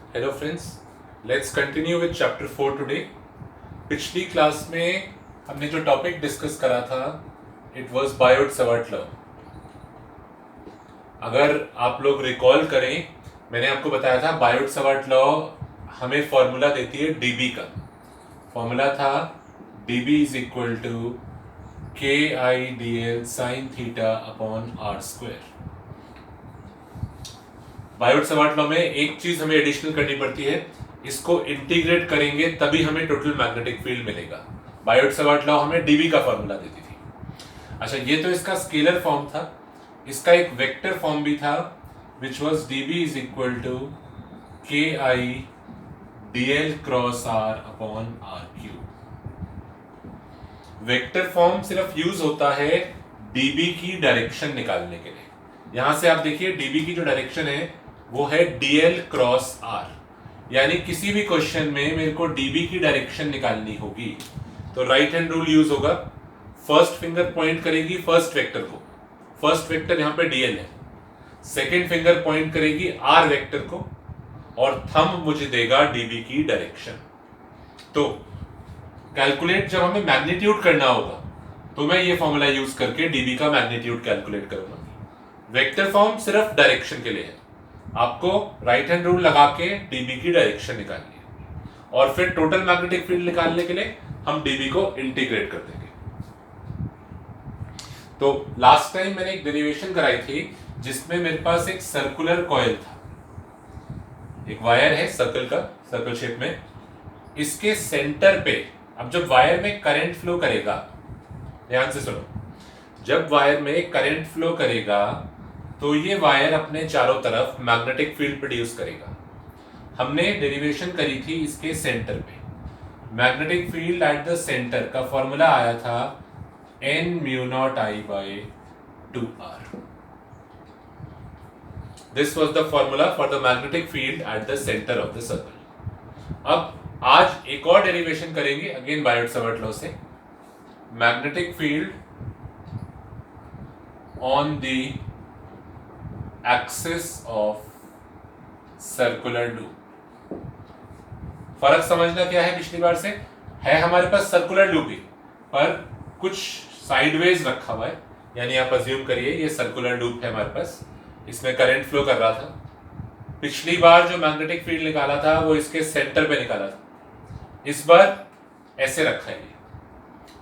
Hello friends, let's continue with chapter 4 today. पिछली class में हमने जो टॉपिक डिस्कस करा था इट वाज बायोट-सवार्ट लॉ। अगर आप लोग रिकॉल करें, मैंने आपको बताया था बायोट-सवार्ट लॉ हमें फॉर्मूला देती है डीबी का। फॉर्मूला था dB is equal to K I D L sine theta upon R square. Biot Savart law में एक चीज हमें एडिशनल करनी पड़ती है, इसको इंटीग्रेट करेंगे तभी हमें टोटल मैग्नेटिक फील्ड मिलेगा। बायोट-सवार्ट लॉ हमें डीबी का फॉर्मूला देती थी। अच्छा, ये तो इसका स्केलर फॉर्म था। इसका एक वेक्टर फॉर्म भी था which was DB is equal to K I D L cross R upon R cube. Vector form सिर्फ यूज होता है डीबी की डायरेक्शन निकालने के लिए। यहां से आप देखिए डीबी की जो डायरेक्शन है वो है डीएल क्रॉस आर, यानी किसी भी क्वेश्चन में मेरे को डीबी की डायरेक्शन निकालनी होगी तो राइट हैंड रूल यूज होगा। फर्स्ट फिंगर पॉइंट करेगी फर्स्ट वेक्टर को, फर्स्ट वेक्टर यहां पे डीएल है, सेकेंड फिंगर पॉइंट करेगी आर वेक्टर को और थंब मुझे देगा डीबी की डायरेक्शन। तो कैलकुलेट जब हमें मैग्नीट्यूड करना होगा तो मैं ये फॉर्मूला यूज करके डीबी का मैग्नीट्यूड कैलकुलेट करूंगा। वेक्टर फॉर्म सिर्फ डायरेक्शन के लिए है, आपको राइट हैंड रूल लगा के डीबी की डायरेक्शन निकालनी है और फिर टोटल मैग्नेटिक फील्ड निकालने के लिए हम डीबी को इंटीग्रेट कर देंगे। तो लास्ट टाइम मैंने एक डेरिवेशन कराई थी जिसमें मेरे पास एक सर्कुलर कॉइल था, एक वायर है सर्कल का, सर्कल शेप में। इसके सेंटर पे अब जब वायर में करंट फ्लो करेगा, ध्यान से सुनो, जब वायर में करंट फ्लो करेगा तो ये वायर अपने चारों तरफ मैग्नेटिक फील्ड प्रोड्यूस करेगा। हमने डेरिवेशन करी थी इसके सेंटर पे। Magnetic field at the centre का फॉर्मूला आया था n mu not I by 2r। This was the formula for the magnetic field at the centre of the circle. अब आज एक और डेरिवेशन करेंगे अगेन बायोट-सवार्ट लॉ से। Magnetic field on the axis of circular loop. फर्क समझना क्या है पिछली बार से, है हमारे पास सर्कुलर लूप ही पर कुछ साइडवेज रखा हुआ है, यानी आप अज्यूम करिए ये सर्कुलर लूप है हमारे पास, इसमें करंट फ्लो कर रहा था। पिछली बार जो मैग्नेटिक फील्ड निकाला था वो इसके सेंटर पे निकाला था, इस बार ऐसे रखा है।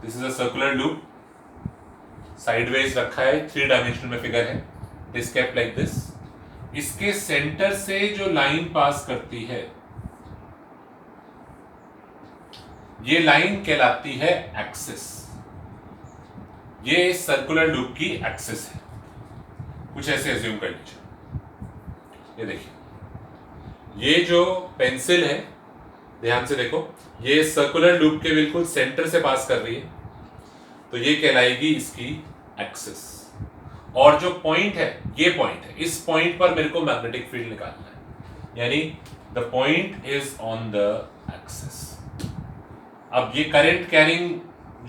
This is a circular loop, sideways रखा है, 3 डायमेंशनल में फिगर है, दिस केप्ट लाइक दिस। इसके सेंटर से जो लाइन पास करती है ये लाइन कहलाती है एक्सिस। ये सर्कुलर लूप की एक्सिस है, कुछ ऐसे अज्यूम कर लीजिए। ये देखिए, ये जो पेंसिल है, ध्यान से देखो, ये सर्कुलर लूप के बिल्कुल सेंटर से पास कर रही है तो ये कहलाएगी इसकी एक्सिस। और जो पॉइंट है, ये पॉइंट है, इस पॉइंट पर मेरे को मैग्नेटिक फील्ड निकालना है, यानी the point is on the axis. अब ये करंट कैरिंग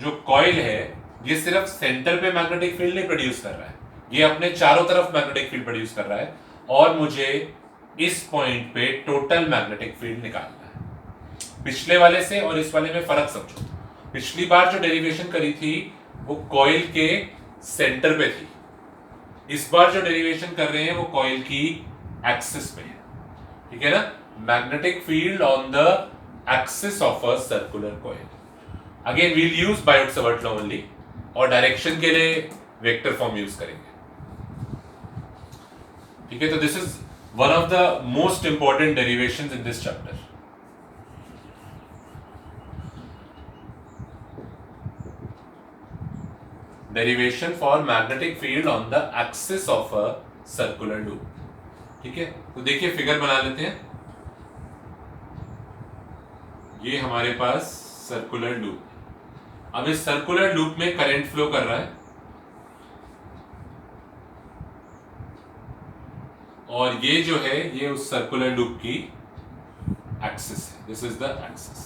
जो कॉइल है ये सिर्फ सेंटर पे मैग्नेटिक फील्ड नहीं प्रोड्यूस कर रहा है, ये अपने चारों तरफ मैग्नेटिक फील्ड प्रोड्यूस कर रहा है और मुझे इस पॉइंट पे टोटल मैग्नेटिक फील्ड निकालना है। पिछले वाले से और इस वाले में फर्क समझो। पिछली बार जो डेरिवेशन करी थी वो कॉइल के सेंटर पे थी, इस बार जो डेरिवेशन कर रहे हैं वो कॉइल की एक्सिस पे है, ठीक है ना। Magnetic field on the axis of a circular coil. Again we'll use Biot Savart law only और डायरेक्शन के लिए वेक्टर फॉर्म यूज करेंगे, ठीक है। तो this is one of the most important derivations in this chapter. Derivation for magnetic field on the axis of a circular loop, ठीक है। तो देखिए फिगर बना लेते हैं। ये हमारे पास सर्कुलर लूप, अब इस सर्कुलर लूप में करंट फ्लो कर रहा है और ये जो है ये उस सर्कुलर लूप की एक्सिस है, दिस इज द एक्सिस,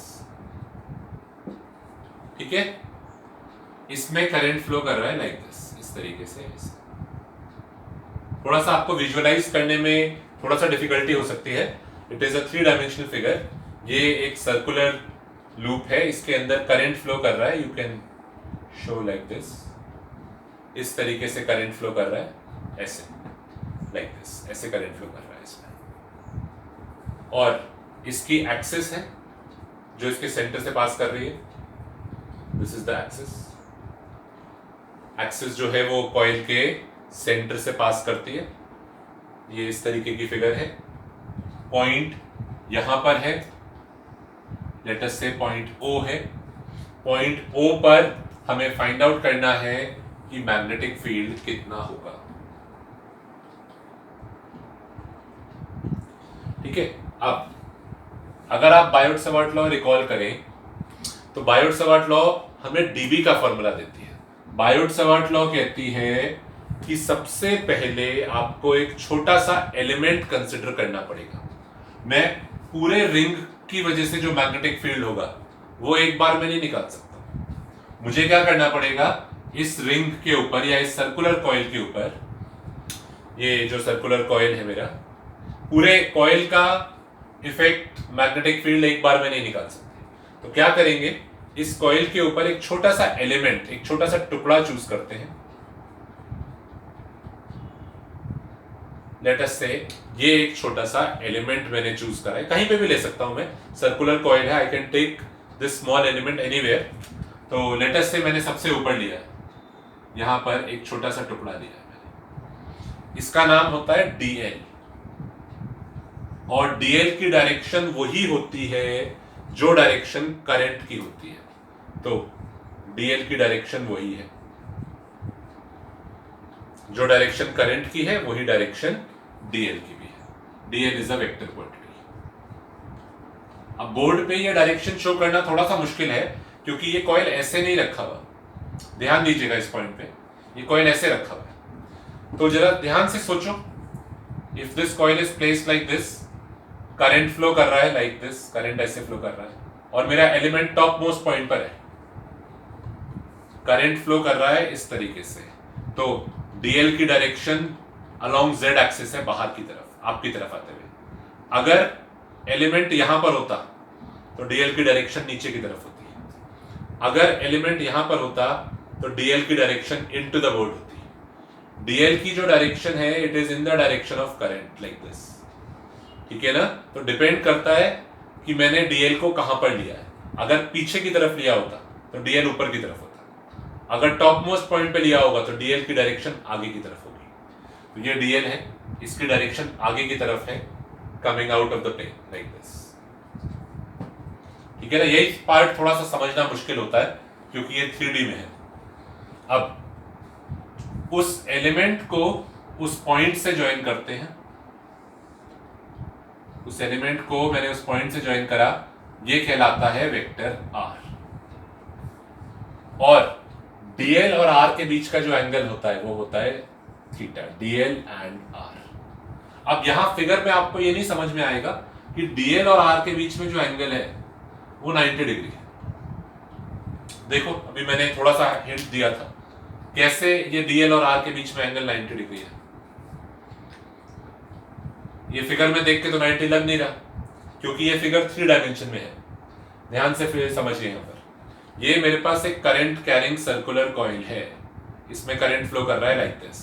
ठीक है। इसमें करंट फ्लो कर रहा है लाइक दिस, इस तरीके से। थोड़ा सा आपको विजुअलाइज करने में थोड़ा सा डिफिकल्टी हो सकती है, it is a 3 dimensional figure. ये एक सर्कुलर लूप है, इसके अंदर करंट फ्लो कर रहा है। You can show like this, इस तरीके से करंट फ्लो कर रहा है, ऐसे लाइक दिस, ऐसे करंट फ्लो कर रहा है इसमें। और इसकी एक्सिस है जो इसके सेंटर से पास कर रही है, this is the axis. Axis जो है वो कॉइल के सेंटर से पास करती है। ये इस तरीके की फिगर है। पॉइंट यहां पर है, लेट अस से पॉइंट O है। पॉइंट O पर हमें फाइंड आउट करना है कि मैग्नेटिक फील्ड कितना होगा। ठीक है। अब अगर आप बायोट-सवार्ट लॉ रिकॉल करें तो बायोट-सवार्ट लॉ हमें डीबी का फॉर्मूला देती है। बायोट-सवार्ट लॉ कहती है कि सबसे पहले आपको एक छोटा सा एलिमेंट कंसिडर करना पड़ेगा। मैं पूरे रिंग की वजह से जो मैग्नेटिक फील्ड होगा वो एक बार में नहीं निकाल सकता। मुझे क्या करना पड़ेगा, इस रिंग के ऊपर या इस सर्कुलर कॉइल के ऊपर, ये जो सर्कुलर कॉइल है मेरा, पूरे कॉइल का इफेक्ट मैग्नेटिक फील्ड एक बार में नहीं निकाल सकते। तो क्या करेंगे, इस कॉइल के ऊपर एक छोटा सा एलिमेंट, एक छोटा सा टुकड़ा चूज करते हैं। लेट अस से ये एक छोटा सा एलिमेंट मैंने चूज करा है, कहीं पे भी ले सकता हूं मैं, सर्कुलर कॉइल है, I can take this small element anywhere. तो लेट अस से मैंने सबसे ऊपर लिया है, यहां पर एक छोटा सा टुकड़ा लिया है मैंने, इसका नाम होता है DL। और DL की डायरेक्शन वही होती है जो डायरेक्शन करंट की होती है। तो DL की डायरेक्शन वही है, जो डायरेक्शन करंट की है वही डायरेक्शन DL की भी है। DL is a vector quantity. अब बोर्ड पे ये डायरेक्शन शो करना थोड़ा सा मुश्किल है क्योंकि ये कॉइल ऐसे नहीं रखा हुआ। ध्यान दीजिएगा इस पॉइंट पे, ये कॉइल ऐसे रखा हुआ है। तो जरा ध्यान से सोचो, if this coil is placed like this, current flow कर रहा है लाइक दिस, करंट ऐसे फ्लो कर रहा है और मेरा एलिमेंट टॉप मोस्ट पॉइंट पर है, करंट फ्लो कर रहा है इस तरीके से। तो DL की डायरेक्शन अलोंग Z एक्सिस है, बाहर की तरफ, आपकी तरफ आते हुए। अगर एलिमेंट यहां पर होता तो DL की डायरेक्शन नीचे की तरफ होती। अगर एलिमेंट यहां पर होता तो DL की डायरेक्शन इनटू द बोर्ड होती। DL की जो डायरेक्शन है it is in the direction of current like this. ठीक है ना। तो डिपेंड करता है कि मैंने DL को कहां पर लिया है। अगर पीछे की तरफ लिया होता तो DL ऊपर की तरफ होता, अगर टॉप मोस्ट पॉइंट पे लिया होगा तो DL की डायरेक्शन आगे की तरफ होगी। तो ये DL है, इसकी डायरेक्शन आगे की तरफ है, coming out of the plane like this. ठीक है ना। यही पार्ट थोड़ा सा समझना मुश्किल होता है क्योंकि ये 3D में है। अब उस एलिमेंट को उस पॉइंट से ज्वाइन करते हैं, उस एलिमेंट को मैंने उस पॉइंट से ज्वाइन करा, ये कहलाता है वेक्टर R। और DL और R के बीच का जो एंगल होता है वो होता है थीटा, DL एंड R। अब यहां फिगर में आपको ये नहीं समझ में आएगा कि DL और R के बीच में जो एंगल है वो 90 डिग्री है। देखो अभी मैंने थोड़ा सा हिंट दिया था कैसे ये DL और R के बीच में एंगल 90 डिग्री है। ये फिगर में देख के तो 90 लग नहीं रहा क्योंकि ये फिगर 3 डायमेंशन में है। ध्यान से फिर समझिए, यहां पर ये मेरे पास एक करंट कैरिंग सर्कुलर कॉइल है, इसमें करंट फ्लो कर रहा है लाइक दिस।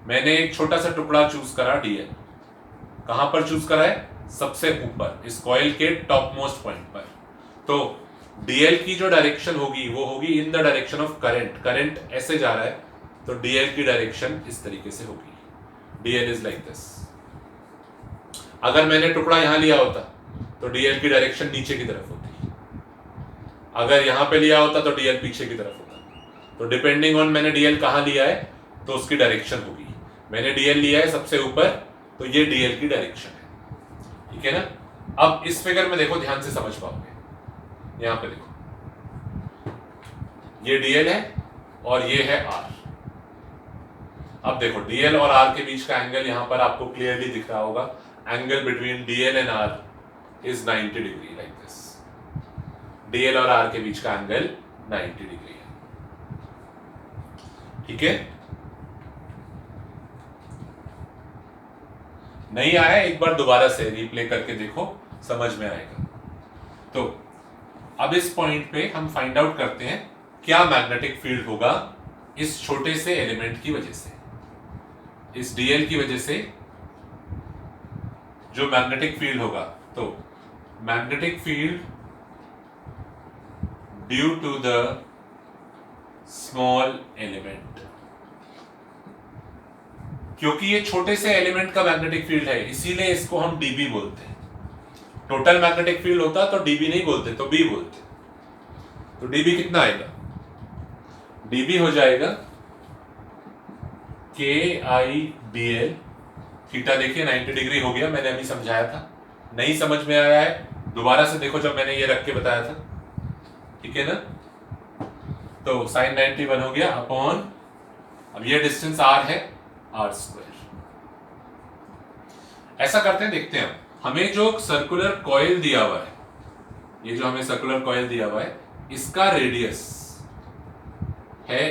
मैंने एक छोटा सा टुकड़ा चूज करा DL। कहां पर चूज करा है, सबसे ऊपर इस कॉइल के टॉप मोस्ट पॉइंट पर। तो DL की जो डायरेक्शन होगी वो होगी in the direction of current. Current ऐसे जा रहा है तो DL की डायरेक्शन इस तरीके से होगी, DL इज लाइक दिस। अगर मैंने टुकड़ा यहां लिया होता तो DL की डायरेक्शन नीचे की तरफ होती, अगर यहां पे लिया होता तो DL पीछे की तरफ होता। तो डिपेंडिंग ऑन मैंने DL कहां लिया है तो उसकी डायरेक्शन होगी। मैंने DL लिया है सबसे ऊपर तो ये DL की डायरेक्शन है। ठीक है ना। अब इस फिगर में देखो, ध्यान से समझ पाओगे। यहां पे देखो, ये DL है और ये है R। अब देखो DL और R के बीच का एंगल यहां पर आपको क्लियरली दिख रहा होगा। Angle between DL and R is 90 degree like this. DL और R के बीच का एंगल 90 डिग्री है। ठीक है। नहीं आया, एक बार दोबारा से रिप्ले करके देखो। समझ में आएगा। तो अब इस पॉइंट पे हम फाइंड आउट करते हैं क्या मैग्नेटिक फील्ड होगा इस छोटे से एलिमेंट की वजह से, इस डीएल की वजह से जो मैग्नेटिक फील्ड होगा। तो magnetic field due to the small element, क्योंकि ये छोटे से एलिमेंट का मैग्नेटिक फील्ड है इसीलिए इसको हम डीबी बोलते हैं। टोटल मैग्नेटिक फील्ड होता तो डीबी नहीं बोलते, तो बी बोलते। तो डीबी कितना आएगा? डीबी हो जाएगा के आई डी एल। थीटा देखिए 90 डिग्री हो गया, मैंने अभी समझाया था। नहीं समझ में आया है दोबारा से देखो जब मैंने ये रख के बताया था, ठीक है ना। तो साइन 91 हो गया अपॉन, अब ये डिस्टेंस आर है, आर स्क्वायर। ऐसा करते हैं, देखते हैं हमें जो सर्कुलर कॉइल दिया हुआ है, ये जो हमें सर्कुलर कॉइल दिया हुआ है इसका रेडियस है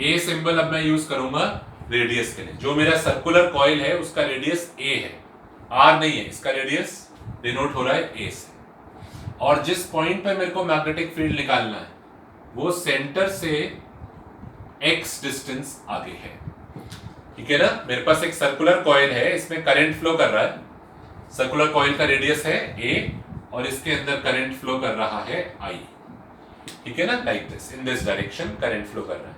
ए सिंबल अब मैं यूज करूंगा रेडियस के लिए। जो मेरा सर्कुलर कॉइल है उसका रेडियस ए है, आर नहीं है, इसका रेडियस डिनोट हो रहा है ए से। और जिस पॉइंट पे मेरे को मैग्नेटिक फील्ड निकालना है वो सेंटर से एक्स डिस्टेंस आगे है, ठीक है ना। मेरे पास एक सर्कुलर कॉइल है, इसमें करंट फ्लो कर रहा है, सर्कुलर कॉइल का रेडियस है ए और इसके अंदर करंट फ्लो कर रहा है आई, ठीक है ना। Like this, in this direction current flow कर रहा है।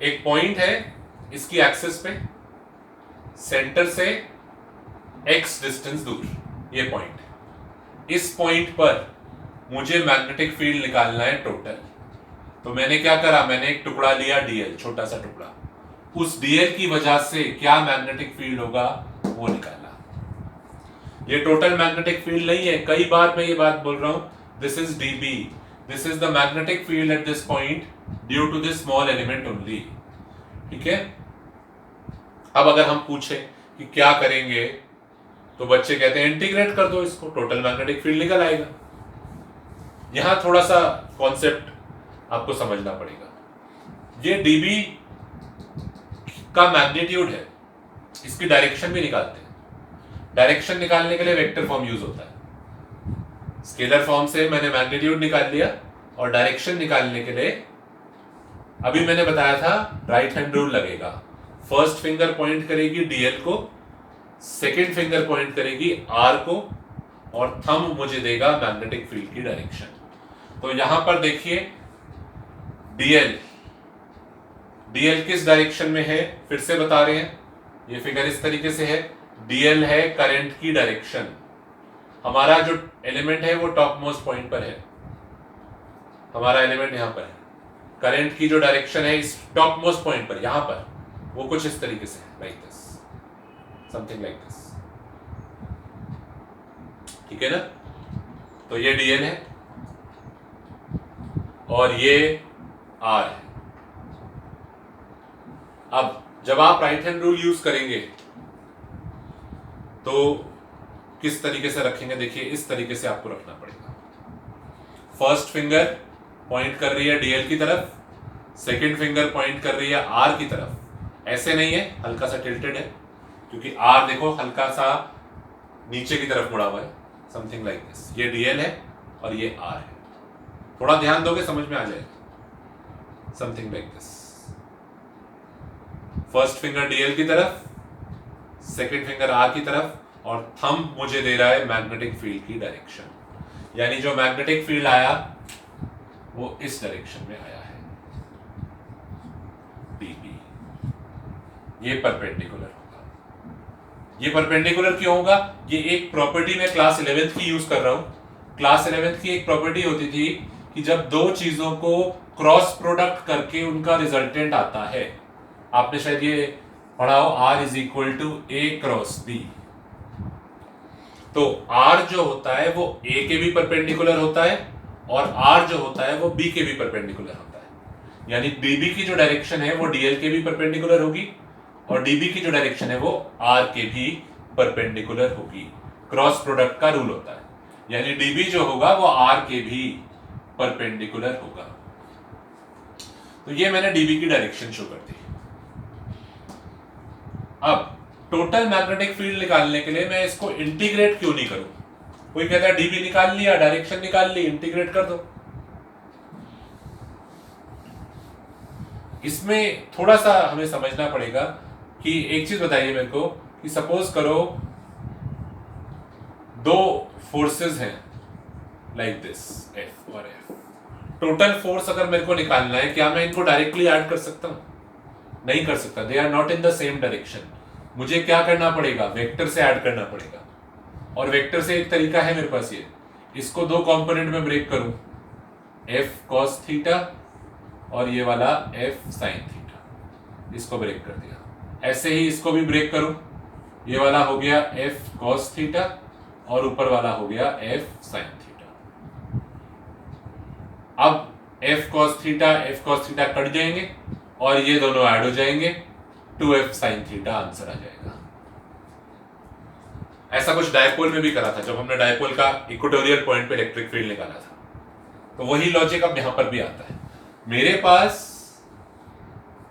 एक पॉइंट है इसकी एक्सिस पे, सेंटर से एक्स डिस्टेंस दूर, ये पॉइंट है। इस पॉइंट पर मुझे मैग्नेटिक फील्ड निकालना है टोटल। तो मैंने क्या करा, मैंने एक टुकड़ा लिया डीएल, छोटा सा टुकड़ा, उस डीएल की वजह से क्या मैग्नेटिक फील्ड होगा वो निकाला। ये टोटल मैग्नेटिक फील्ड नहीं है, कई बार मैं ये बात बोल रहा हूं, this is dB, this is the magnetic field at this point due to this small element only, ठीक है। अब अगर हम पूछे कि क्या करेंगे तो बच्चे कहते हैं इंटीग्रेट कर दो इसको, टोटल मैग्नेटिक फील्ड निकल आएगा। यहां थोड़ा सा कॉन्सेप्ट आपको समझना पड़ेगा। ये डीबी का मैग्नीट्यूड है, इसकी डायरेक्शन भी निकालते हैं। डायरेक्शन निकालने के लिए वेक्टर फॉर्म यूज होता है। स्केलर फॉर्म से मैंने मैग्नीट्यूड निकाल लिया और डायरेक्शन निकालने के लिए अभी मैंने बताया था राइट हैंड रूल लगेगा। फर्स्ट फिंगर पॉइंट करेगी डीएल को, सेकेंड फिंगर पॉइंट करेगी आर को और थंब मुझे देगा मैग्नेटिक फील्ड की डायरेक्शन। तो यहां पर देखिए डीएल किस डायरेक्शन में है फिर से बता रहे हैं, ये फिगर इस तरीके से है। डीएल है करंट की डायरेक्शन, हमारा जो एलिमेंट है वो टॉप मोस्ट पॉइंट पर है, हमारा एलिमेंट यहां पर है। करंट की जो डायरेक्शन है इस टॉप मोस्ट पॉइंट पर, यहां पर, वो कुछ इस तरीके से है, like this, something like this, ठीक है ना। तो ये डीएल है और ये आर है। अब जब आप राइट हैंड रूल यूज करेंगे तो किस तरीके से रखेंगे, देखिए इस तरीके से आपको रखना पड़ेगा। फर्स्ट फिंगर पॉइंट कर रही है डीएल की तरफ, सेकंड फिंगर पॉइंट कर रही है आर की तरफ। ऐसे नहीं है, हल्का सा टिल्टेड है क्योंकि आर देखो हल्का सा नीचे की तरफ मुड़ा हुआ है, समथिंग लाइक दिस। ये डीएल है और ये आर है, थोड़ा ध्यान दोगे समझ में आ जाएगा, something like this. First finger DL की तरफ, सेकेंड फिंगर आर की तरफ और थंब मुझे दे रहा है मैग्नेटिक फील्ड की डायरेक्शन। यानी जो मैग्नेटिक फील्ड आया वो इस डायरेक्शन में आया है, डीबी। ये परपेंडिकुलर होगा। ये परपेंडिकुलर क्यों होगा? ये एक प्रॉपर्टी मैं क्लास 11th की यूज कर रहा हूं। क्लास 11th की एक प्रॉपर्टी होती थी कि जब दो चीजों को क्रॉस प्रोडक्ट करके उनका रिजल्टेंट आता है, आपने शायद ये पढ़ा हो, R is equal to A cross B. तो R जो होता है वो A के भी परपेंडिकुलर होता है और R जो होता है वो B के भी परपेंडिकुलर होता है। यानी DB की जो डायरेक्शन है वो DL के भी परपेंडिकुलर होगी और DB की जो डायरेक्शन है वो R के भी परपेंडिकुलर होगी। क्रॉस प्रोडक्ट का रूल होता है, यानी DB जो होगा वो R के भी परपेंडिकुलर होगा। तो ये मैंने DB की डायरेक्शन शो कर दी। अब टोटल मैग्नेटिक फील्ड निकालने के लिए मैं इसको इंटीग्रेट क्यों नहीं करूं? कोई कहता है डीबी निकाल लिया, डायरेक्शन निकाल ली, इंटीग्रेट कर दो। इसमें थोड़ा सा हमें समझना पड़ेगा कि एक चीज बताइए मेरे को कि सपोज करो दो फोर्सेस हैं लाइक दिस, एफ और एफ। टोटल फोर्स अगर मेरे को निकालना है, क्या मैं इनको डायरेक्टली ऐड कर सकता हूं? नहीं कर सकता। They are not in the same direction. मुझे क्या करना पड़ेगा? वेक्टर से ऐड करना पड़ेगा। और वेक्टर से एक तरीका है मेरे पास, ये इसको दो कंपोनेंट में ब्रेक करूं, एफ कॉस थीटा और ये वाला एफ साइन थीटा, इसको ब्रेक कर दिया। ऐसे ही इसको भी ब्रेक करूं, ये वाला हो गया एफ कॉस थीटा और ऊपर वाला हो गया एफ साइन थीटा। अब एफ कॉस थीटा कट जाएंगे और ये दोनों ऐड हो जाएंगे, 2f साइन थीटा आंसर आ जाएगा। ऐसा कुछ डायपोल में भी करा था, जब हमने डायपोल का इक्वेटोरियल पॉइंट पे इलेक्ट्रिक फील्ड निकाला था। तो वही लॉजिक अब यहां पर भी आता है। मेरे पास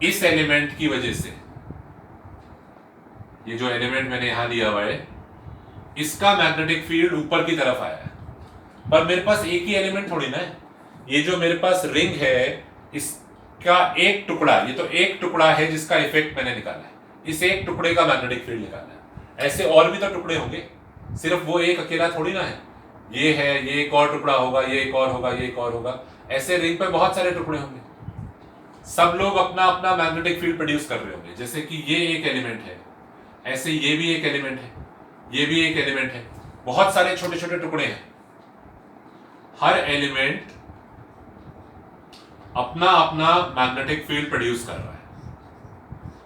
इस एलिमेंट की वजह से, ये जो एलिमेंट मैंने यहां लिया हुआ है, इसका मैग्नेटिक फील्ड ऊपर की तरफ आया है, पर मेरे पास एक ही एलिमेंट थोड़ी ना है। ये जो मेरे पास रिंग है, इसका एक टुकड़ा, ये तो एक टुकड़ा है जिसका इफेक्ट मैंने निकाला है। इस एक टुकड़े का मैग्नेटिक फील्ड निकाला है। ऐसे और भी तो टुकड़े होंगे, सिर्फ वो एक अकेला थोड़ी ना है। ये है, ये एक और टुकड़ा होगा, ये एक और होगा, ये एक और होगा। ऐसे रिंग पे बहुत सारे टुकड़े होंगे, सब लोग अपना अपना मैग्नेटिक फील्ड प्रोड्यूस कर रहे होंगे। जैसे कि ये एक एलिमेंट है, ऐसे ये भी एक एलिमेंट है, ये भी एक एलिमेंट है, बहुत सारे छोटे छोटे टुकड़े हैं। हर एलिमेंट अपना अपना मैग्नेटिक फील्ड प्रोड्यूस कर रहा है।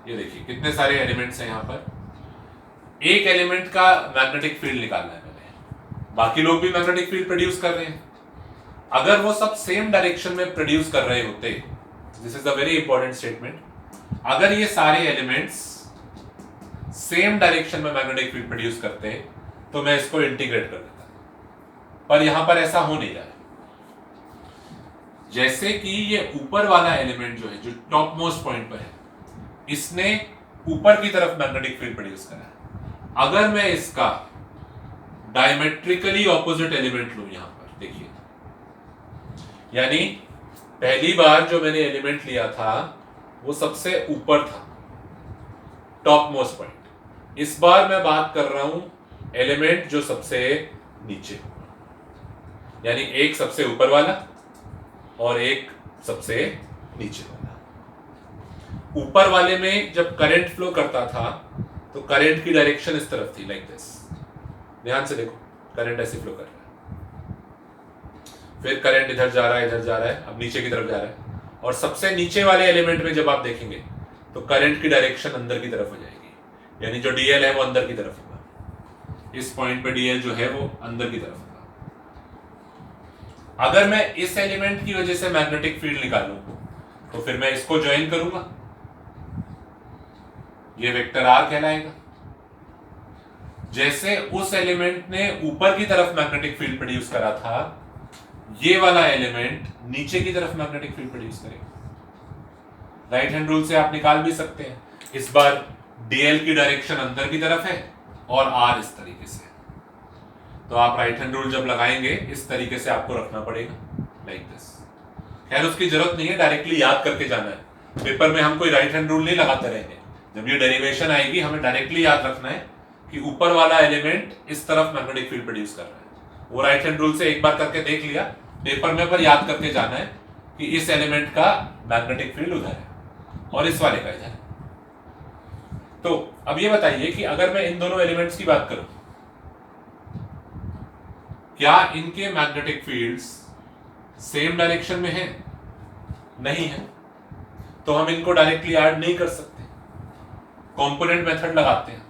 ये देखिए कितने सारे एलिमेंट्स हैं यहां पर। एक एलिमेंट का मैग्नेटिक फील्ड निकालना है मैंने, बाकी लोग भी मैग्नेटिक फील्ड प्रोड्यूस कर रहे हैं। अगर वो सब सेम डायरेक्शन में प्रोड्यूस कर रहे होते, this is a very important statement, अगर ये सारे एलिमेंट्स सेम डायरेक्शन में मैग्नेटिक फील्ड प्रोड्यूस करते तो मैं इसको इंटीग्रेट कर देता, पर यहां पर ऐसा हो नहीं रहा है। जैसे कि ये ऊपर वाला एलिमेंट जो है, जो टॉप मोस्ट पॉइंट पर है, इसने ऊपर की तरफ मैग्नेटिक फील्ड प्रोड्यूस करा है। अगर मैं इसका डायमेट्रिकली ऑपोजिट एलिमेंट लूं यहां पर, देखिए, यानी पहली बार जो मैंने एलिमेंट लिया था वो सबसे ऊपर था, टॉप मोस्ट पॉइंट। इस बार मैं बात कर रहा हूं एलिमेंट जो सबसे नीचे होगा, यानी एक सबसे ऊपर वाला और एक सबसे नीचे वाला। ऊपर वाले में जब करंट फ्लो करता था तो करंट की डायरेक्शन इस तरफ थी, लाइक दिस। ध्यान से देखो, करंट ऐसे फ्लो कर रहा है, फिर करंट इधर जा रहा है, इधर जा रहा है, अब नीचे की तरफ जा रहा है। और सबसे नीचे वाले एलिमेंट में जब आप देखेंगे तो करंट की डायरेक्शन अंदर की तरफ हो जाएगी, यानी जो डीएल है वो अंदर की तरफ होगा। इस पॉइंट पे डीएल जो है वो अंदर की तरफ होगा। अगर मैं इस एलिमेंट की वजह से मैग्नेटिक फील्ड निकालूं तो फिर मैं इसको ज्वाइन करूंगा, ये वेक्टर आर कहलाएगा। जैसे उस एलिमेंट ने ऊपर की तरफ मैग्नेटिक फील्ड प्रोड्यूस करा था, ये वाला एलिमेंट नीचे की तरफ मैग्नेटिक फील्ड प्रोड्यूस करेगा। राइट हैंड रूल से आप निकाल भी सकते हैं। इस बार डीएल की डायरेक्शन अंदर की तरफ है और आर इस तरीके से, तो आप राइट हैंड रूल जब लगाएंगे इस तरीके से आपको रखना पड़ेगा, लाइक दिस। खैर उसकी जरूरत नहीं है, डायरेक्टली याद करके जाना है। पेपर में हम कोई राइट हैंड रूल नहीं लगाते रहेंगे। जब ये डेरिवेशन आएगी हमें डायरेक्टली याद रखना है कि ऊपर वाला एलिमेंट इस तरफ मैग्नेटिक फील्ड प्रोड्यूस कर रहा है। वो राइट हैंड रूल से एक बार करके देख लिया, पेपर में पर याद करके जाना है कि इस एलिमेंट का मैग्नेटिक फील्ड उधर है और इस वाले का इधर है। तो अब ये बताइए कि अगर मैं इन दोनों एलिमेंट्स की बात करूं, क्या इनके मैग्नेटिक फील्ड्स सेम डायरेक्शन में हैं? नहीं है, तो हम इनको डायरेक्टली ऐड नहीं कर सकते, कंपोनेंट मेथड लगाते हैं।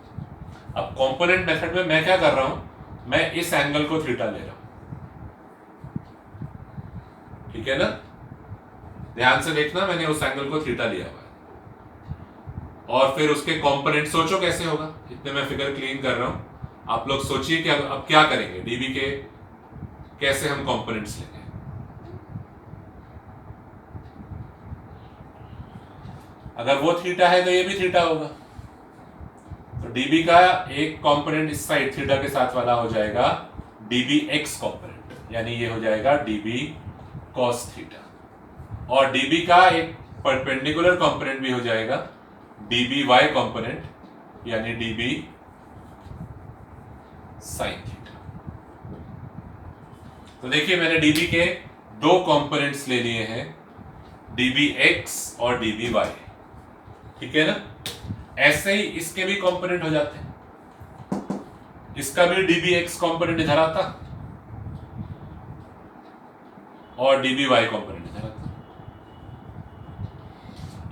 अब कंपोनेंट मेथड में मैं क्या कर रहा हूं, मैं इस एंगल को थीटा ले रहा हूं, ठीक है ना? ध्यान से देखना, मैंने उस एंगल को थीटा लिया हुआ है और फिर उसके कंपोनेंट सोचो कैसे होगा। इतने मैं फिगर क्लीन कर रहा हूं, आप लोग सोचिए कि अब क्या करेंगे, डीबी के कैसे हम कंपोनेंट्स लेंगे। अगर वो थीटा है तो ये भी थीटा होगा, तो dB का एक कंपोनेंट इस साइड थीटा के साथ वाला हो जाएगा dBx कंपोनेंट, यानी ये हो जाएगा dB cos थीटा, और dB का एक परपेंडिकुलर कंपोनेंट भी हो जाएगा dBy कंपोनेंट, यानी dB sin थीटा। तो देखिए मैंने dB के दो कंपोनेंट्स ले लिए हैं, dBx और dBy, ठीक है ना। ऐसे ही इसके भी कंपोनेंट हो जाते हैं, इसका भी dBx कंपोनेंट इधर आता और dBy कंपोनेंट इधर आता।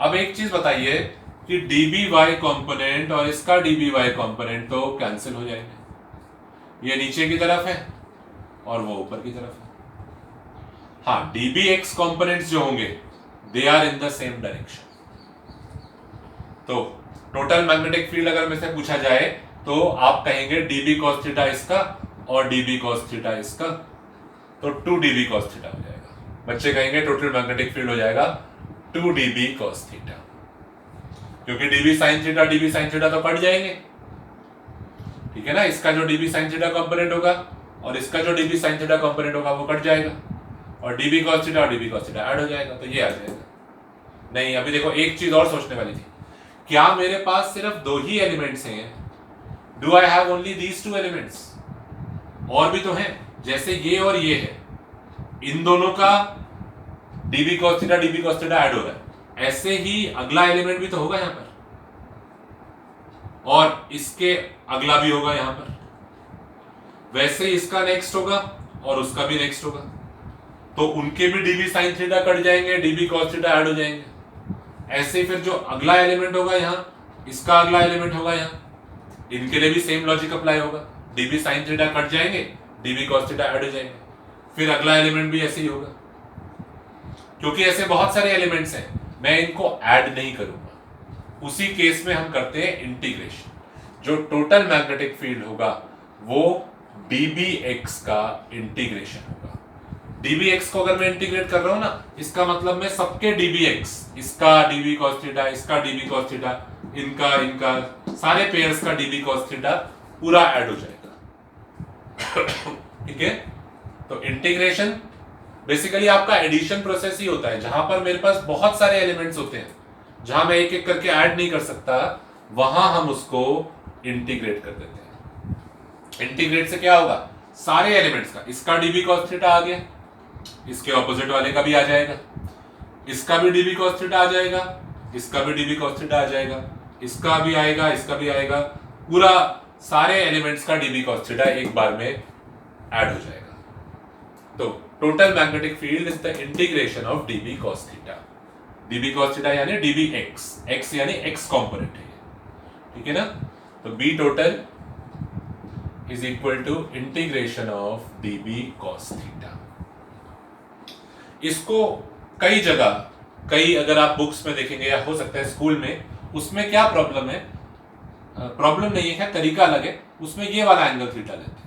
अब एक चीज बताइए कि dBy कंपोनेंट और इसका dBy कंपोनेंट तो कैंसिल हो जाएंगे, ये नीचे की तरफ है और वो ऊपर की तरफ है। हाँ, dBx कंपोनेंट्स जो होंगे they are in the same direction. तो टोटल मैग्नेटिक फील्ड अगर में से पूछा जाए तो आप कहेंगे dB cos थीटा इसका और dB cos थीटा इसका, तो 2dB cos थीटा हो जाएगा। बच्चे कहेंगे टोटल मैग्नेटिक फील्ड हो जाएगा 2dB cos थीटा, क्योंकि dB sin थीटा तो कट जाएंगे, ठीक है ना। इसका जो dB sin थीटा कंपोनेंट होगा और इसका जो dB sin थीटा कंपोनेंट होगा वो कट जाएगा, और dB cos थीटा और dB cos थीटा ऐड हो जाएगा, तो ये आ जाएगा। नहीं, अभी देखो एक चीज और सोचने वाली थी, क्या मेरे पास सिर्फ दो ही एलिमेंट्स हैं? Do I have only these two elements? और भी तो हैं, जैसे ये और ये है, इन दोनों का dB cos थीटा ऐड हो रहा है, ऐसे ही अगला एलिमेंट भी तो होगा यहां पर, और इसके अगला भी होगा यहां पर, वैसे ही इसका नेक्स्ट होगा और उसका भी नेक्स्ट होगा, तो उनके भी dB sin थीटा कट जाएंगे, dB cos थीटा ऐड हो जाएंगे। ऐसे फिर जो अगला एलिमेंट होगा यहाँ, इसका अगला एलिमेंट होगा यहाँ, इनके लिए भी सेम लॉजिक अप्लाई होगा, dB sin थीटा कट जाएंगे, dB cos थीटा ऐड हो जाएंगे, फिर अगला एलिमेंट भी ऐसे ही होगा। क्योंकि ऐसे बहुत सारे एलिमेंट्स हैं, मैं इनको ऐड नहीं करूंगा। उसी केस में हम करते हैं इंटीग्रेशन। जो टोटल मैग्नेटिक फील्ड होगा वो dBx का इंटीग्रेशन होगा। dBx को अगर मैं इंटीग्रेट कर रहा हूं ना, इसका मतलब मैं सबके dBx, इसका dB cos थीटा, इसका dB cos थीटा, इनका सारे पेयर्स का dB cos थीटा पूरा ऐड हो जाएगा, ठीक है। तो इंटीग्रेशन बेसिकली आपका एडिशन प्रोसेस ही होता है, जहां पर मेरे पास बहुत सारे एलिमेंट्स होते हैं, जहां मैं एक एक करके ऐड नहीं कर सकता, वहां हम उसको इंटीग्रेट कर देते हैं। इंटीग्रेट से क्या होगा, सारे एलिमेंट्स का, इसका dB cos थीटा आ गया, इसके ऑपोजिट वाले का भी आ जाएगा, इसका भी dB cos थीटा आ जाएगा, इसका भी dB cos थीटा आ जाएगा, इसका भी आएगा, इसका भी आएगा, पूरा सारे एलिमेंट्स का dB cos थीटा एक बार में ऐड हो जाएगा। तो total magnetic field is the integration of dB cos theta. dB cos theta यानी dBx, x यानी x कंपोनेंट है, ठीक है ना। तो B total is equal to integration of dB cos theta. इसको कई जगह, कई अगर आप बुक्स में देखेंगे या हो सकता है स्कूल में, उसमें क्या प्रॉब्लम है, प्रॉब्लम नहीं है, तरीका अलग है, उसमें ये वाला एंगल थीटा लेते हैं,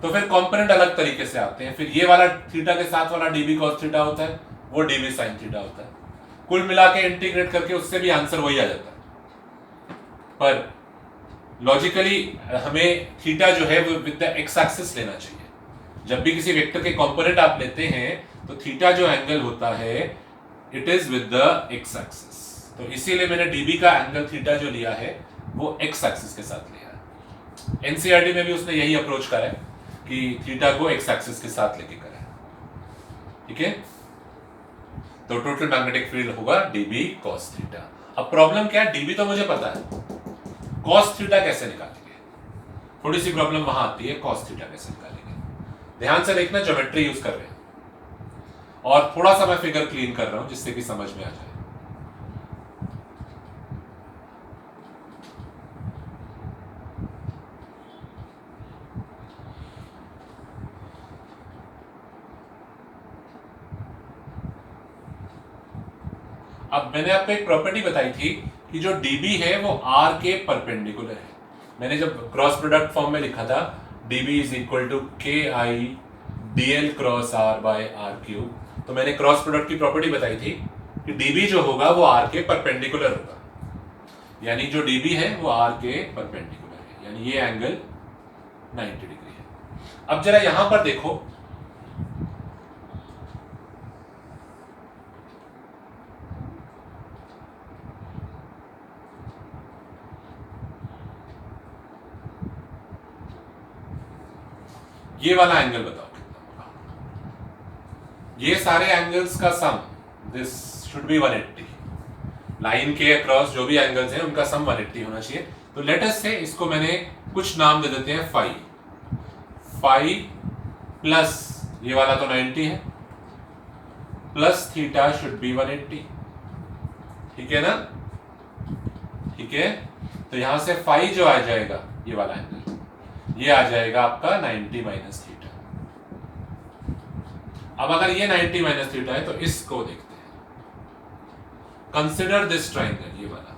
तो फिर कंपोनेंट अलग तरीके से आते हैं, फिर ये वाला थीटा के साथ वाला dB cos थीटा होता है, वो dB sin थीटा होता है, कुल मिला के इंटीग्रेट करके उससे भी आंसर वही आ जाता है। पर लॉजिकली हमें थीटा जो है वो विद द एक्स एक्सिस लेना चाहिए। जब भी किसी वेक्टर के कंपोनेंट आप लेते हैं तो थीटा जो एंगल होता है it is with the x axis, तो इसीलिए मैंने dB का एंगल थीटा जो लिया है वो एक्स एक्सिस के साथ लिया है। एनसीईआरटी में भी उसने यही अप्रोच करा है कि थीटा को एक्स एक्सिस के साथ लेके करा है, ठीक है। तो टोटल मैग्नेटिक फील्ड होगा dB cos थीटा। अब प्रॉब्लम क्या है, dB तो मुझे पता है, cos थीटा कैसे निकालेंगे, थोड़ी सी प्रॉब्लम वहां आती है, cos थीटा कैसे निकालेंगे। ध्यान से देखना, ज्योमेट्री यूज कर रहे हैं और थोड़ा सा मैं फिगर क्लीन कर रहा हूं जिससे कि समझ में आ जाए। अब मैंने आपको एक प्रॉपर्टी बताई थी कि जो dB है वो r के परपेंडिकुलर है। मैंने जब क्रॉस प्रोडक्ट फॉर्म में लिखा था dB is equal to KI dl cross r by r cube, तो मैंने क्रॉस प्रोडक्ट की प्रॉपर्टी बताई थी कि dB जो होगा वो r के परपेंडिकुलर होगा। यानी जो डीबी है वो आर के परपेंडिकुलर है, यानी ये एंगल 90 डिग्री है। अब जरा यहां पर देखो, ये वाला एंगल बताओ कितना होगा। ये सारे एंगल्स का सम, दिस शुड बी 180। लाइन के अक्रॉस जो भी एंगल्स हैं उनका सम 180 होना चाहिए। तो लेट अस से इसको मैंने कुछ नाम दे देते हैं, फाई प्लस ये वाला तो 90 है, प्लस थीटा शुड बी 180। ठीक है ना? ठीक है, तो यहां से फाई जो आ जाएगा, ये वाला एंगल, ये आ जाएगा आपका 90 माइनस थीटा। अब अगर ये 90 माइनस थीटा है तो इसको देखते हैं, कंसिडर दिस ट्राइंगल, ये वाला।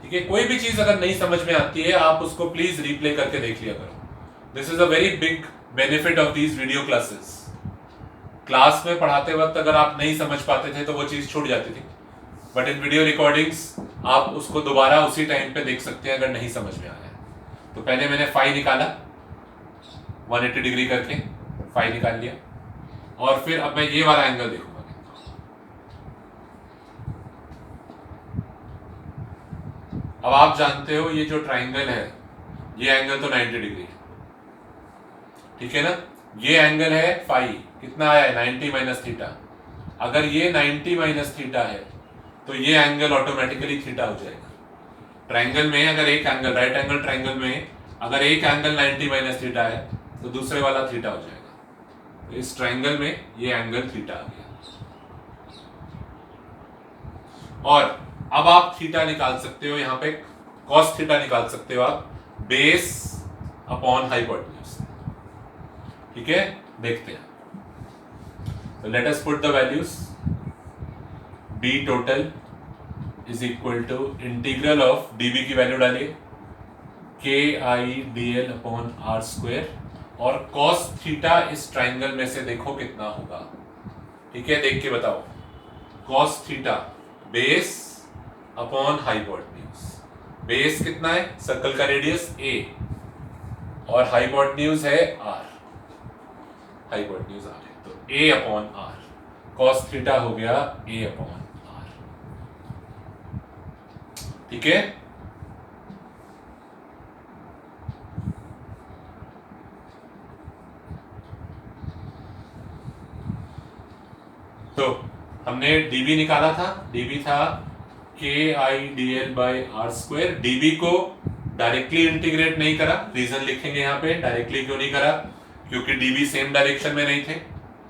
ठीक है, कोई भी चीज अगर नहीं समझ में आती है आप उसको प्लीज रिप्ले करके देख लिया करो। This is a very big benefit of these video classes. Class में पढ़ाते वक्त अगर आप नहीं समझ पाते थे तो वो चीज छूट जाती थी, बट इन वीडियो रिकॉर्डिंग्स आप उसको दोबारा उसी टाइम पे देख सकते हैं अगर नहीं समझ में आया। तो पहले मैंने फाई निकाला 180 डिग्री करके, फाई निकाल लिया, और फिर अब मैं ये वाला एंगल देखूंगा। अब आप जानते हो ये जो ट्राइंगल है, ये एंगल तो 90 डिग्री है, ठीक है ना? ये एंगल है फाई, कितना आया है 90 माइनस थीटा। अगर ये 90 माइनस थीटा है तो ये एंगल ऑटोमेटिकली थीटा हो जाएगा। ट्राइंगल में अगर एक एंगल, राइट एंगल ट्राइंगल में अगर एक एंगल 90 माइनस थीटा है तो दूसरे वाला थीटा हो जाएगा। तो इस ट्राइंगल में ये एंगल थीटा आ गया। और अब आप थीटा निकाल सकते हो, यहां पे कॉस थीटा निकाल सकते हो आप, बेस अपॉन हाइपोटेन्यूज। ठीक है, देखते हैं। तो let us put the values. B total is equal to integral of dB की वैल्यू डालिए, K I D L upon R square, और कॉस थीटा इस ट्राइंगल में से देखो कितना होगा। ठीक है, देख के बताओ। Cos theta base upon hypotenuse. Base कितना है? सर्कल का रेडियस a, और हाइपोटेन्यूज है r। हाइपोटेन्यूज r है तो a upon r, cos theta हो गया a अपॉन r। ठीक है, तो हमने dB निकाला था। dB था K I D L by R square. DB को डायरेक्टली इंटीग्रेट नहीं करा, रीजन लिखेंगे यहाँ पे। डायरेक्टली क्यों नहीं करा? क्योंकि डीबी सेम डायरेक्शन में नहीं थे,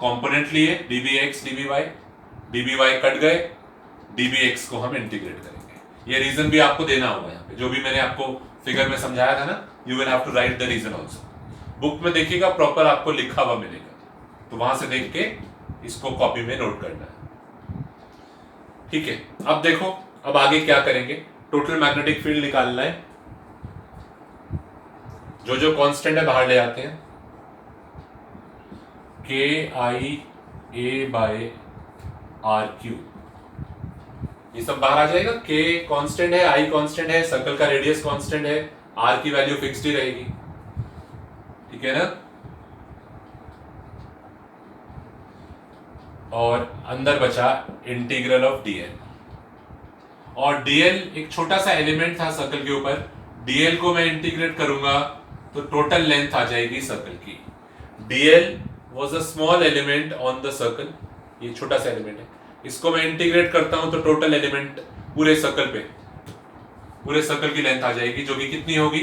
कंपोनेंट लिए dB x dB y cut गए, डीबी एक्स को हम इंटीग्रेट करेंगे। ये रीजन भी आपको देना होगा यहाँ पे, जो भी मैंने आपको फिगर में समझाया था ना, you will have to write the reason also. Book में देखिएगा प्रॉपर आपको लिखा हुआ मिलेगा, तो वहां से देख के इसको कॉपी में नोट करना है। ठीक है, अब देखो अब आगे क्या करेंगे। टोटल मैग्नेटिक फील्ड निकालना है। जो जो कांस्टेंट है बाहर ले आते हैं। के आई ए बाय आर क्यू, ये सब बाहर आ जाएगा। के कांस्टेंट है, आई कांस्टेंट है, सर्कल का रेडियस कांस्टेंट है, आर की वैल्यू फिक्स्ड ही रहेगी। ठीक है ना? और अंदर बचा इंटीग्रल ऑफ डीएल, और डीएल एक छोटा सा एलिमेंट था सर्कल के ऊपर। डीएल को मैं इंटीग्रेट करूंगा तो टोटल लेंथ आ जाएगी सर्कल की। DL was a small element on the circle, ये छोटा सा एलिमेंट है। इसको मैं इंटीग्रेट करता हूं तो टोटल एलिमेंट पूरे सर्कल पे, पूरे सर्कल की लेंथ आ जाएगी, जो कि कितनी होगी?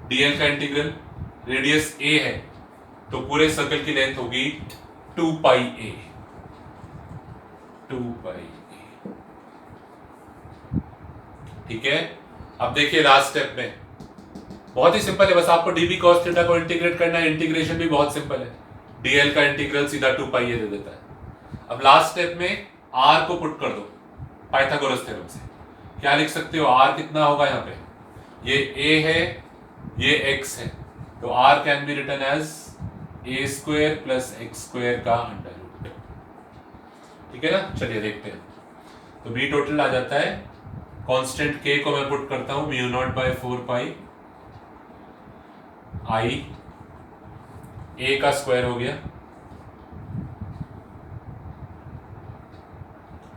डीएल का इंटीग्रल, रेडियस ए है तो पूरे सर्कल की लेंथ होगी 2 पाई ए। 2 पाई ए। ठीक है, अब देखिए लास्ट स्टेप में बहुत ही सिंपल है, बस आपको डीबी कॉस थीटा को इंटीग्रेट करना है। इंटीग्रेशन भी बहुत सिंपल है, डीएल का इंटीग्रल सीधा 2 पाई ए दे देता है। अब लास्ट स्टेप में आर को पुट कर दो पाइथागोरस थ्योरम से। क्या लिख सकते हो? आर कितना होगा यहाँ पे? ये ए है, ये एक्स है, तो R can be written as A square plus X square का अंडर रूट। ठीक है ना? चलिए देखते हैं। तो बी टोटल आ जाता है, कांस्टेंट के को मैं पुट करता हूं म्यू नॉट बाय 4 पाई आई, ए का स्क्वायर हो गया,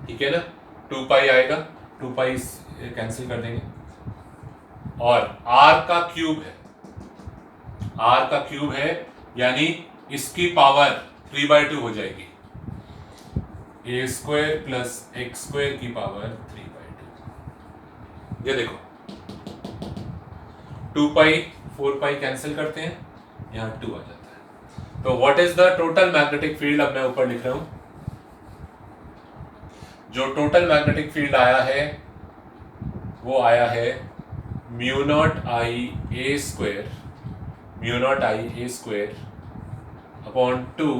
ठीक है ना, 2 पाई आएगा, 2 पाई कैंसिल कर देंगे, और आर का क्यूब है, आर का क्यूब है यानी इसकी पावर 3/2 हो जाएगी, ए स्क्वायर प्लस एक्स स्क्वायर की पावर 3/2। ये देखो 2 पाई 4 पाई कैंसिल करते हैं, यहां 2 आ जाता है। तो what is the total magnetic field, अब मैं ऊपर लिख रहा हूं, जो टोटल मैग्नेटिक फील्ड आया है वो आया है mu not I A square, mu not I A square upon 2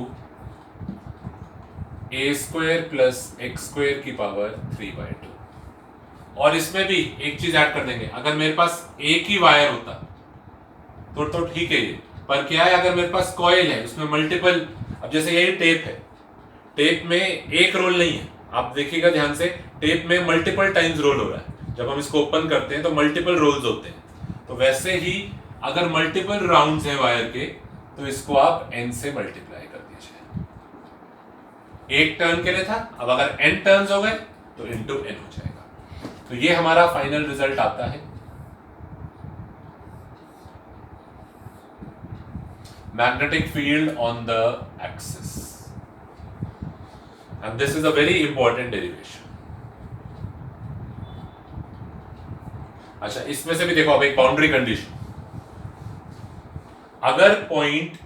A square plus X square की पावर 3/2। और इसमें भी एक चीज ऐड कर देंगे, अगर मेरे पास एक ही वायर होता तो ठीक है ये, पर क्या है अगर मेरे पास कॉइल है उसमें मल्टीपल, अब जैसे यही टेप है, टेप में एक रोल नहीं है, आप देखिएगा ध्यान से, टेप में मल्टीपल टाइम्स रोल हो रहा है, जब हम इसको ओपन करते हैं तो मल्टीपल रोल्स होते हैं, तो वैसे ही अगर मल्टीपल राउंड्स हैं वायर के तो इसको आप n से मल्टीप्लाई कर दीजिए, एक टर्न के लिए था, अब अगर n टर्न्स हो गए तो इंटू n हो जाएगा। तो ये हमारा फाइनल रिजल्ट आता है, magnetic field on the axis, and this is a very important derivation। अच्छा, इसमें से भी देखो अब एक बाउंड्री कंडीशन, अगर पॉइंट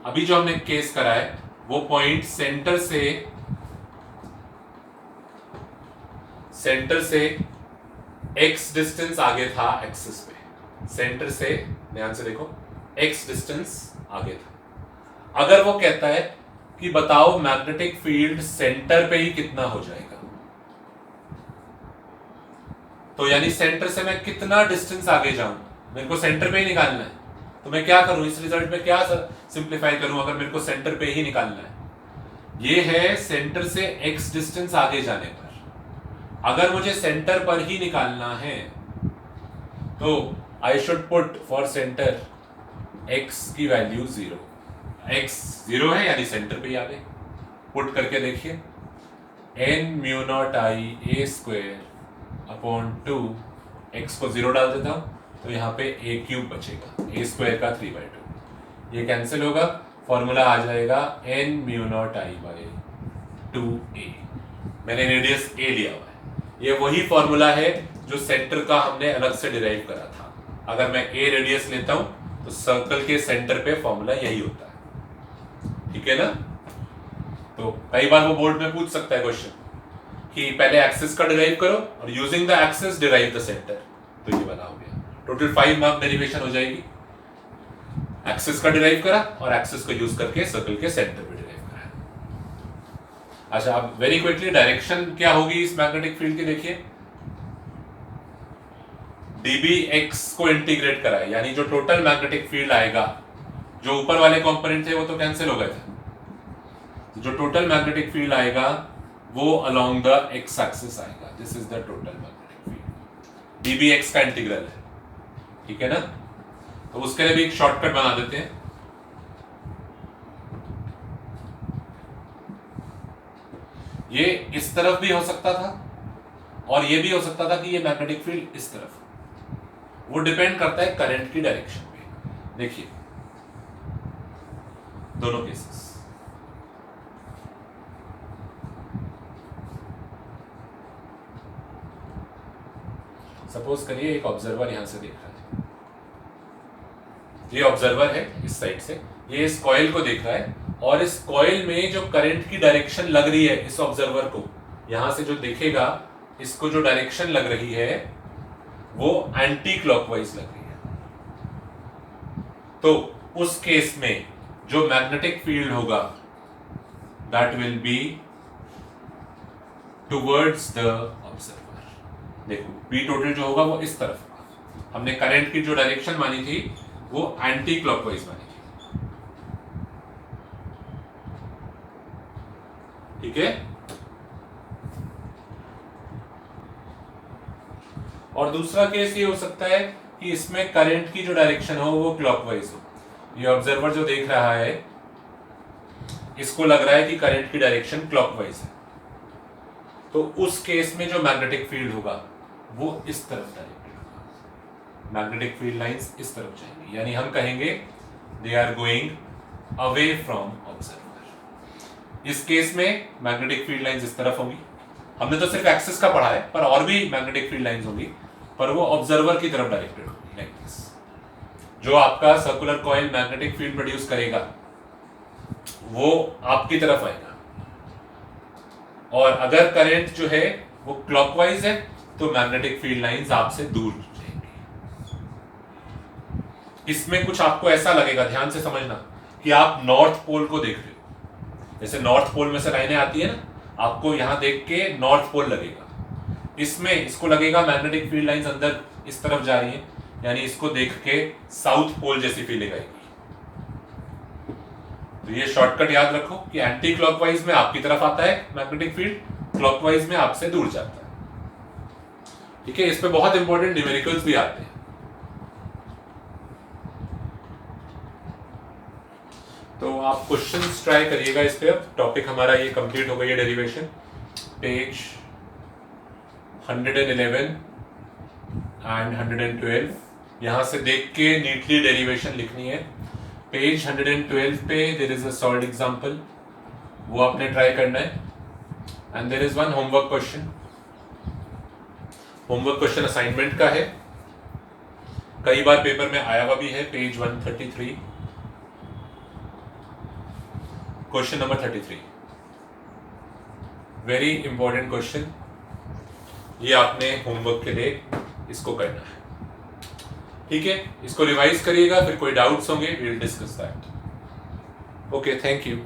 अभी जो हमने केस करा है वो पॉइंट सेंटर से x डिस्टेंस आगे था एक्सिस पे, सेंटर से ध्यान से देखो x डिस्टेंस आगे था, अगर वो कहता है कि बताओ मैग्नेटिक फील्ड सेंटर पे ही कितना हो जाएगा, तो यानी सेंटर से मैं कितना डिस्टेंस आगे जाऊं, मेरे को सेंटर पे ही निकालना है, तो मैं क्या करूं, इस रिजल्ट में क्या सिंप्लीफाई करूं, अगर मेरे को सेंटर पे ही निकालना है, ये है सेंटर से x डिस्टेंस आगे जाने पर, अगर मुझे सेंटर पर ही निकालना है तो I should put for centre x की वैल्यू 0, x 0 है यानी सेंटर पे ही आ गए, पुट करके देखिए n mu not I A square upon 2, x को 0 डाल देता हूं तो यहाँ पे a क्यूब बचेगा, a स्क्वायर का 3/2, ये कैंसिल होगा, फॉर्मूला आ जाएगा n mu not I by 2a, मैंने रेडियस a लिया हुआ है, ये वही फॉर्मूला है जो सेंटर का हमने अलग से डिराइव करा था, अगर मैं a रेडियस लेता हूं तो सर्कल के सेंटर पे फॉर्मूला यही होता है, ठीक है ना। तो कई बार वो बोर्ड में पूछ सकता है क्वेश्चन कि पहले एक्सिस का डिराइव करो और using the axis derive the centre, तो ये वाला हो गया, टोटल 5 मार्क डेरिवेशन हो जाएगी, एक्सिस का डिराइव करा और एक्सिस को यूज करके सर्कल के सेंटर पे डिराइव करा। अच्छा, अब वेरी क्विकली डायरेक्शन क्या होगी इस मैग्नेटिक फील्ड की, देखिए dbx को इंटीग्रेट करा है, यानी जो टोटल मैग्नेटिक फील्ड आएगा, जो ऊपर वाले कंपोनेंट थे वो तो कैंसिल हो गए थे, जो टोटल मैग्नेटिक फील्ड आएगा वो अलोंग द x एक्सिस आएगा, this is the total magnetic field, dbx का इंटीग्रल है, ठीक है ना। तो उसके लिए भी एक शॉर्टकट बना देते हैं, ये इस तरफ भी हो सकता था और ये भी हो सकता था कि ये मैग्नेटिक फील्ड इस तरफ, वो डिपेंड करता है करंट की डायरेक्शन पे। देखिए दोनों केसेस, सपोज करिए एक ऑब्जर्वर यहां से देख रहा है, ये ऑब्जर्वर है इस साइड से, ये इस कॉइल को देख रहा है और इस कॉइल में जो करंट की डायरेक्शन लग रही है इस ऑब्जर्वर को, यहां से जो देखेगा इसको जो डायरेक्शन लग रही है वो एंटी क्लॉकवाइज लग रही है, तो उस केस में जो मैग्नेटिक फील्ड होगा that will be towards the observer. देखो बी टोटल जो होगा वो इस तरफ, हमने करंट की जो डायरेक्शन मानी थी वो एंटी क्लॉकवाइज मानी थी, ठीक है। और दूसरा केस ये हो सकता है कि इसमें करंट की जो डायरेक्शन हो वो क्लॉकवाइज हो। ये ऑब्जर्वर जो देख रहा है इसको लग रहा है कि करंट की डायरेक्शन क्लॉकवाइज है, तो उस केस में जो मैग्नेटिक फील्ड होगा वो इस तरफ डायरेक्टेड होगा। मैग्नेटिक फील्ड लाइंस इस तरफ जाएंगी, यानी हम कहेंगे they are going away from observer. इस केस में मैग्नेटिक फील्ड लाइंस इस तरफ होंगी। हमने तो सिर्फ एक्सिस का पढ़ा है, पर और भी मैग्नेटिक फील्ड लाइंस होंगी, पर वो ऑब्जर्वर की तरफ डायरेक्टेड होगी, लाइक दिस। जो आपका circular coil magnetic field produce करेगा वो आपकी तरफ आएगा, और अगर करंट जो है वो क्लॉकवाइज है तो मैग्नेटिक फील्ड लाइंस आपसे दूर जाएंगी। इसमें कुछ आपको ऐसा लगेगा, ध्यान से समझना, कि आप नॉर्थ पोल को देख रहे हो। जैसे नॉर्थ पोल में से लाइनें आती है ना, आपको यहां देख के नॉर्थ पोल लगेगा। इसमें इसको लगेगा मैग्नेटिक फील्ड लाइंस अंदर इस तरफ जा रही है, यानी इसको देख के साउथ पोल जैसी फीलिंग आएगी। तो ये शॉर्टकट याद रखो कि एंटी क्लॉकवाइज में आपकी तरफ आता है मैग्नेटिक फील्ड, क्लॉकवाइज में आपसे दूर जाता है। ठीक है, इस पे बहुत इंपॉर्टेंट न्यूमेरिकल्स भी आते हैं। तो आप क्वेश्चंस ट्राई करिएगा इस पे। अब टॉपिक हमारा ये कंप्लीट हो गई है, डेरिवेशन। पेज 111 एंड 112 यहां से देख के नीटली डेरिवेशन लिखनी है। पेज 112 पे there is a solved example, वो आपने ट्राई करना है। And there is one homework question. Homework question assignment का है, कई बार पेपर में आया हुआ भी है। Page 133 question number 33, very important question. ये आपने होमवर्क के लिए इसको करना है। ठीक है, इसको रिवाइज करिएगा, फिर कोई डाउट्स होंगे we will discuss that. Okay, thank you.